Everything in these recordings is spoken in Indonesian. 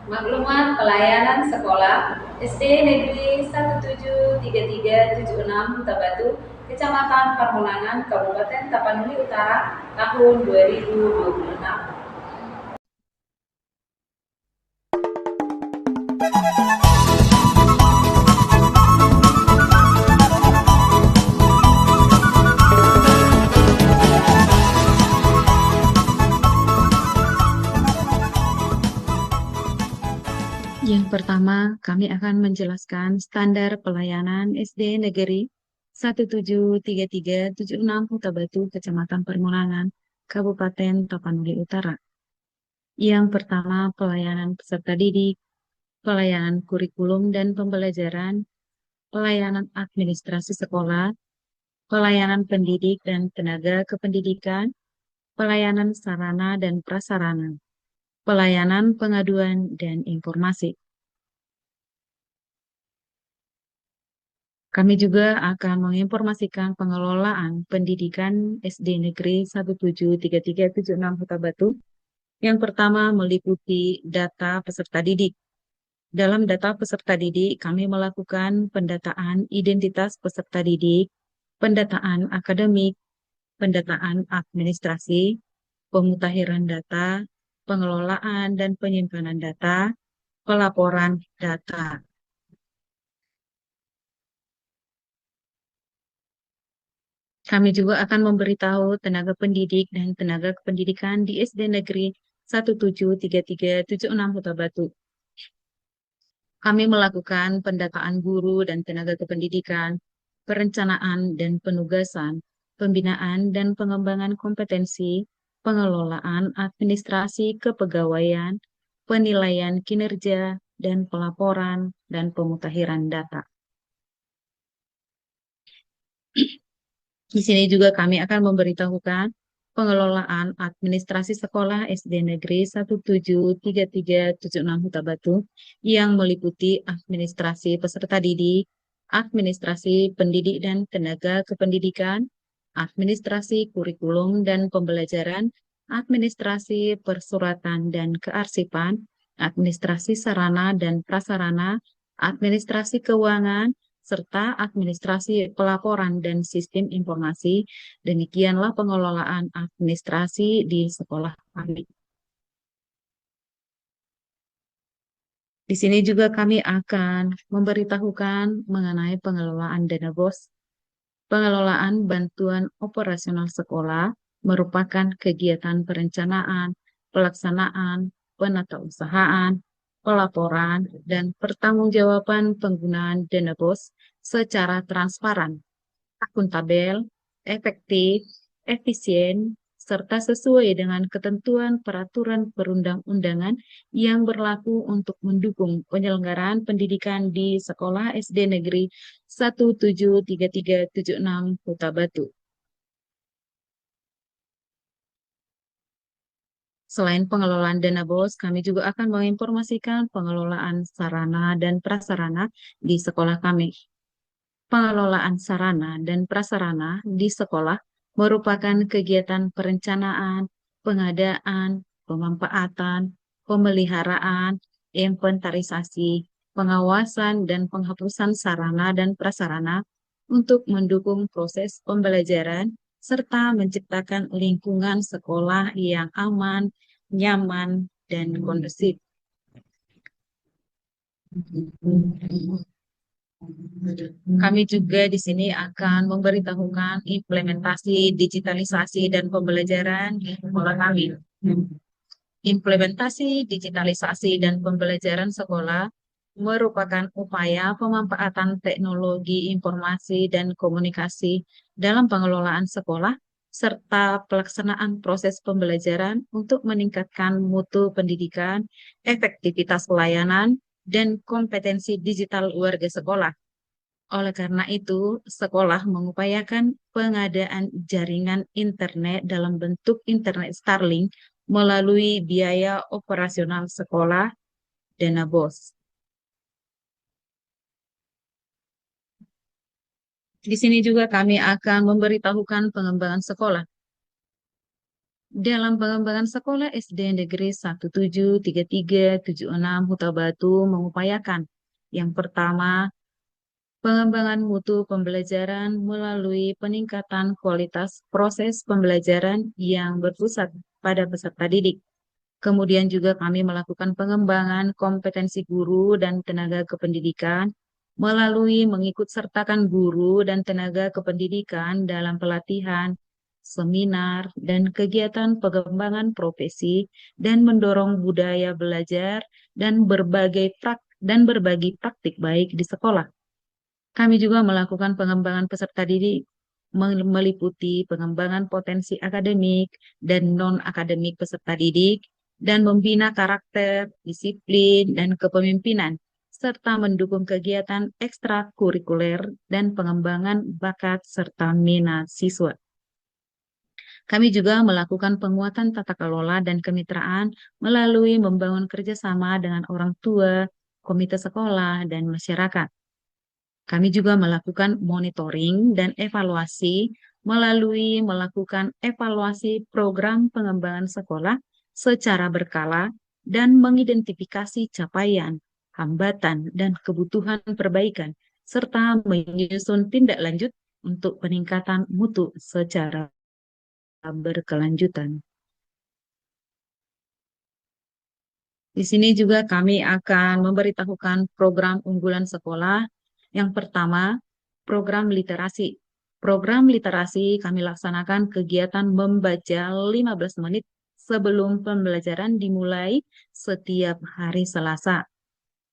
Maklumat pelayanan sekolah SD Negeri 173376 Huta Batu, Kecamatan Pamulangan, Kabupaten Tapanuli Utara, tahun 2026. Yang pertama, kami akan menjelaskan standar pelayanan SD Negeri 173376 Huta Batu, Kecamatan Permulangan, Kabupaten Tapanuli Utara. Yang pertama, pelayanan peserta didik, pelayanan kurikulum dan pembelajaran, pelayanan administrasi sekolah, pelayanan pendidik dan tenaga kependidikan, pelayanan sarana dan prasarana, pelayanan pengaduan dan informasi. Kami juga akan menginformasikan pengelolaan pendidikan SD Negeri 173376 Huta Batu. Yang pertama meliputi data peserta didik. Dalam data peserta didik, kami melakukan pendataan identitas peserta didik, pendataan akademik, pendataan administrasi, pemutakhiran data, pengelolaan dan penyimpanan data, pelaporan data. Kami juga akan memberitahu tenaga pendidik dan tenaga kependidikan di SD Negeri 173376 Huta Batu. Kami melakukan pendataan guru dan tenaga kependidikan, perencanaan dan penugasan, pembinaan dan pengembangan kompetensi, pengelolaan administrasi kepegawaian, penilaian kinerja, dan pelaporan dan pemutakhiran data. Di sini juga kami akan memberitahukan pengelolaan administrasi sekolah SD Negeri 173376 Huta Batu yang meliputi administrasi peserta didik, administrasi pendidik dan tenaga kependidikan, administrasi kurikulum dan pembelajaran, administrasi persuratan dan kearsipan, administrasi sarana dan prasarana, administrasi keuangan, serta administrasi pelaporan dan sistem informasi. Demikianlah pengelolaan administrasi di sekolah kami. Di sini juga kami akan memberitahukan mengenai pengelolaan dana BOS. Pengelolaan bantuan operasional sekolah merupakan kegiatan perencanaan, pelaksanaan, penatausahaan, pelaporan, dan pertanggungjawaban penggunaan dana BOS secara transparan, akuntabel, efektif, efisien, serta sesuai dengan ketentuan peraturan perundang-undangan yang berlaku untuk mendukung penyelenggaraan pendidikan di Sekolah SD Negeri 173376 Huta Batu. Selain pengelolaan dana BOS, kami juga akan menginformasikan pengelolaan sarana dan prasarana di sekolah kami. Pengelolaan sarana dan prasarana di sekolah merupakan kegiatan perencanaan, pengadaan, pemanfaatan, pemeliharaan, inventarisasi, pengawasan, dan penghapusan sarana dan prasarana untuk mendukung proses pembelajaran serta menciptakan lingkungan sekolah yang aman, nyaman, dan kondusif. Kami juga di sini akan memberitahukan implementasi digitalisasi dan pembelajaran di sekolah kami. Implementasi digitalisasi dan pembelajaran sekolah merupakan upaya pemanfaatan teknologi informasi dan komunikasi dalam pengelolaan sekolah serta pelaksanaan proses pembelajaran untuk meningkatkan mutu pendidikan, efektivitas pelayanan, dan kompetensi digital warga sekolah. Oleh karena itu, sekolah mengupayakan pengadaan jaringan internet dalam bentuk internet Starlink melalui biaya operasional sekolah dana BOS. Di sini juga kami akan memberitahukan pengembangan sekolah. Dalam pengembangan sekolah SD Negeri 173376 Huta Batu mengupayakan yang pertama, pengembangan mutu pembelajaran melalui peningkatan kualitas proses pembelajaran yang berpusat pada peserta didik. Kemudian juga kami melakukan pengembangan kompetensi guru dan tenaga kependidikan melalui mengikut sertakan guru dan tenaga kependidikan dalam pelatihan, seminar, dan kegiatan pengembangan profesi dan mendorong budaya belajar dan berbagi praktik baik di sekolah. Kami juga melakukan pengembangan peserta didik meliputi pengembangan potensi akademik dan non-akademik peserta didik dan membina karakter, disiplin, dan kepemimpinan serta mendukung kegiatan ekstrakurikuler dan pengembangan bakat serta minat siswa. Kami juga melakukan penguatan tata kelola dan kemitraan melalui membangun kerjasama dengan orang tua, komite sekolah, dan masyarakat. Kami juga melakukan monitoring dan evaluasi melalui melakukan evaluasi program pengembangan sekolah secara berkala dan mengidentifikasi capaian, hambatan, dan kebutuhan perbaikan, serta menyusun tindak lanjut untuk peningkatan mutu secara berkelanjutan. Di sini juga kami akan memberitahukan program unggulan sekolah. Yang pertama, program literasi. Program literasi kami laksanakan kegiatan membaca 15 menit sebelum pembelajaran dimulai setiap hari Selasa.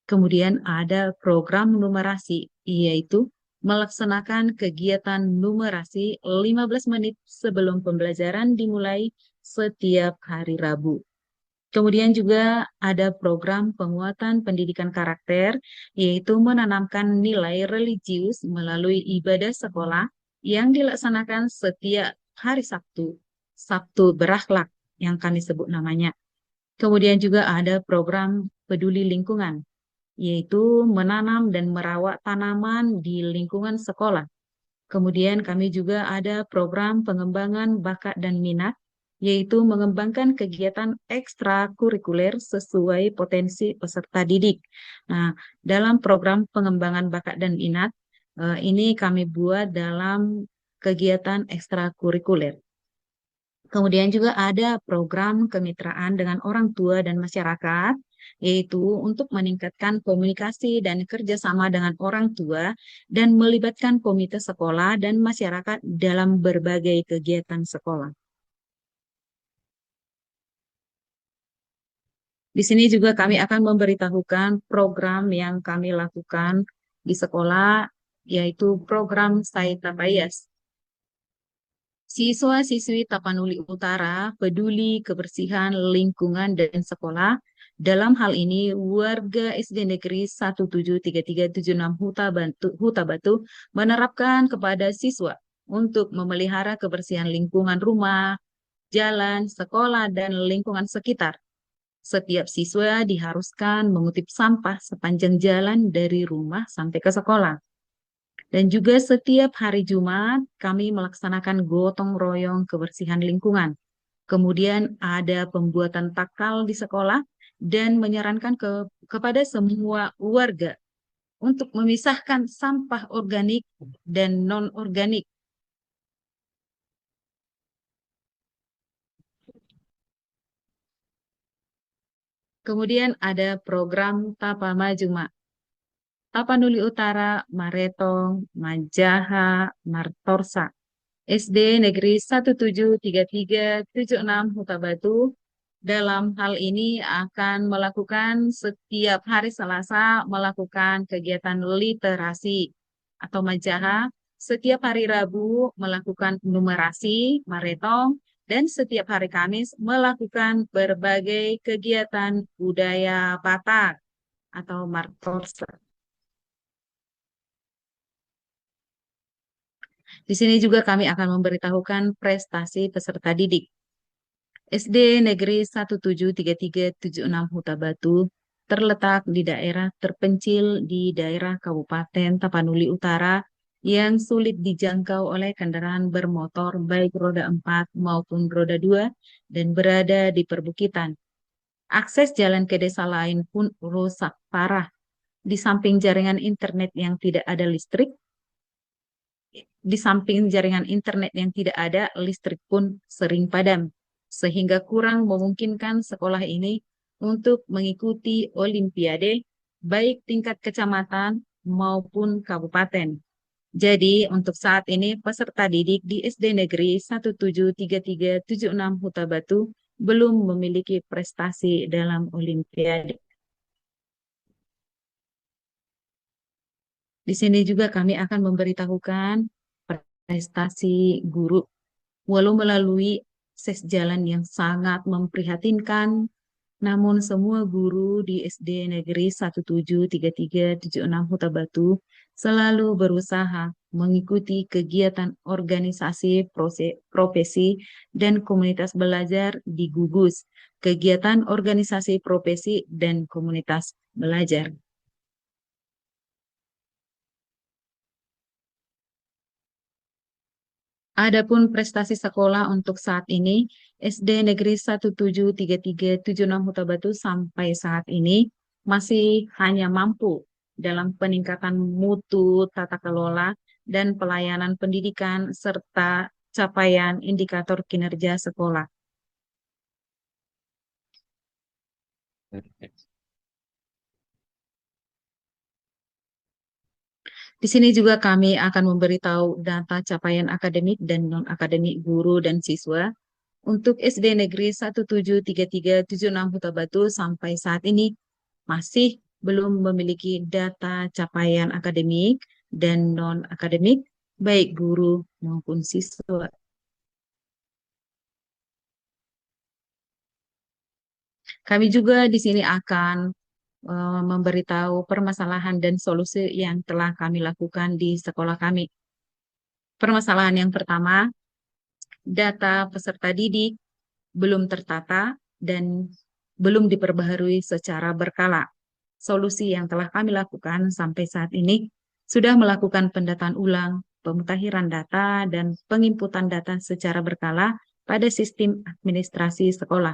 Kemudian ada program numerasi, yaitu melaksanakan kegiatan numerasi 15 menit sebelum pembelajaran dimulai setiap hari Rabu. Kemudian juga ada program penguatan pendidikan karakter, yaitu menanamkan nilai religius melalui ibadah sekolah yang dilaksanakan setiap hari Sabtu, Sabtu berakhlak yang kami sebut namanya. Kemudian juga ada program peduli lingkungan, yaitu menanam dan merawat tanaman di lingkungan sekolah. Kemudian kami juga ada program pengembangan bakat dan minat, yaitu mengembangkan kegiatan ekstrakurikuler sesuai potensi peserta didik. Nah, dalam program pengembangan bakat dan minat, ini kami buat dalam kegiatan ekstrakurikuler. Kemudian juga ada program kemitraan dengan orang tua dan masyarakat, yaitu untuk meningkatkan komunikasi dan kerjasama dengan orang tua dan melibatkan komite sekolah dan masyarakat dalam berbagai kegiatan sekolah. Di sini juga kami akan memberitahukan program yang kami lakukan di sekolah, yaitu program Saita Payas. Siswa-siswi Tapanuli Utara peduli kebersihan lingkungan dan sekolah. Dalam hal ini, warga SD Negeri 173376 Huta Batu menerapkan kepada siswa untuk memelihara kebersihan lingkungan rumah, jalan, sekolah, dan lingkungan sekitar. Setiap siswa diharuskan mengutip sampah sepanjang jalan dari rumah sampai ke sekolah. Dan juga setiap hari Jumat kami melaksanakan gotong royong kebersihan lingkungan. Kemudian ada pembuatan takal di sekolah dan menyarankan kepada semua warga untuk memisahkan sampah organik dan non-organik. Kemudian ada program Tapa Maju Tapanuli Utara, Maretong, Majaha, Martorsa. SD Negeri 173376 Huta Batu. Dalam hal ini akan melakukan setiap hari Selasa melakukan kegiatan literasi atau majaha, setiap hari Rabu melakukan numerasi, maretong, dan setiap hari Kamis melakukan berbagai kegiatan budaya Batak atau Martorsa. Di sini juga kami akan memberitahukan prestasi peserta didik. SD Negeri 173376 Huta Batu terletak di daerah terpencil di daerah Kabupaten Tapanuli Utara yang sulit dijangkau oleh kendaraan bermotor baik roda 4 maupun roda 2 dan berada di perbukitan. Akses jalan ke desa lain pun rusak parah. Di samping jaringan internet yang tidak ada listrik, di samping jaringan internet yang tidak ada, listrik pun sering padam, sehingga kurang memungkinkan sekolah ini untuk mengikuti Olimpiade, baik tingkat kecamatan maupun kabupaten. Jadi, untuk saat ini, peserta didik di SD Negeri 173376 Huta Batu belum memiliki prestasi dalam Olimpiade. Di sini juga kami akan memberitahukan prestasi guru. Walau melalui akses jalan yang sangat memprihatinkan, namun semua guru di SD Negeri 173376 Huta Batu selalu berusaha mengikuti kegiatan organisasi profesi dan komunitas belajar di gugus, kegiatan organisasi profesi dan komunitas belajar. Adapun prestasi sekolah untuk saat ini, SD Negeri 173376 Huta Batu sampai saat ini masih hanya mampu dalam peningkatan mutu tata kelola dan pelayanan pendidikan serta capaian indikator kinerja sekolah. Di sini juga kami akan memberitahu data capaian akademik dan non-akademik guru dan siswa untuk SD Negeri 173376 Huta Batu sampai saat ini masih belum memiliki data capaian akademik dan non-akademik, baik guru maupun siswa. Kami juga di sini akan memberitahu permasalahan dan solusi yang telah kami lakukan di sekolah kami. Permasalahan yang pertama, data peserta didik belum tertata dan belum diperbaharui secara berkala. Solusi yang telah kami lakukan sampai saat ini sudah melakukan pendataan ulang, pemutahiran data, dan penginputan data secara berkala pada sistem administrasi sekolah.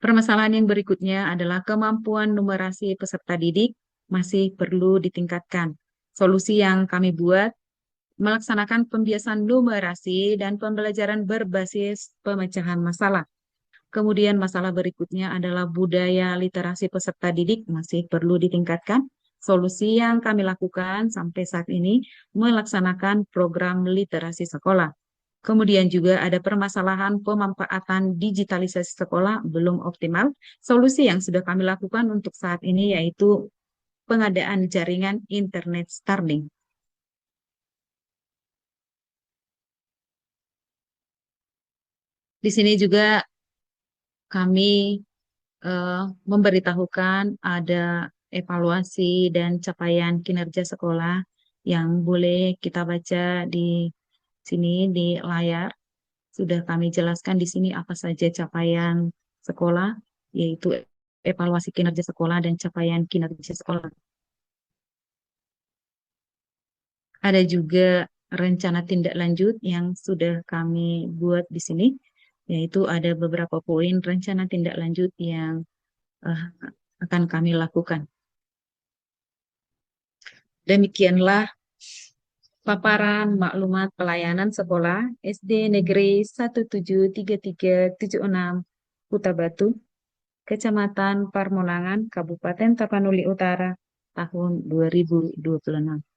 Permasalahan yang berikutnya adalah kemampuan numerasi peserta didik masih perlu ditingkatkan. Solusi yang kami buat melaksanakan pembiasan numerasi dan pembelajaran berbasis pemecahan masalah. Kemudian masalah berikutnya adalah budaya literasi peserta didik masih perlu ditingkatkan. Solusi yang kami lakukan sampai saat ini melaksanakan program literasi sekolah. Kemudian juga ada permasalahan pemanfaatan digitalisasi sekolah belum optimal. Solusi yang sudah kami lakukan untuk saat ini yaitu pengadaan jaringan internet Starlink. Di sini juga kami memberitahukan ada evaluasi dan capaian kinerja sekolah yang boleh kita baca di sini di layar. Sudah kami jelaskan di sini apa saja capaian sekolah, yaitu evaluasi kinerja sekolah dan capaian kinerja sekolah. Ada juga rencana tindak lanjut yang sudah kami buat di sini, yaitu ada beberapa poin rencana tindak lanjut yang eh, akan kami lakukan. Demikianlah paparan maklumat pelayanan sekolah SD Negeri 173376 Huta Batu, Kecamatan Parmonangan, Kabupaten Tapanuli Utara, tahun 2026.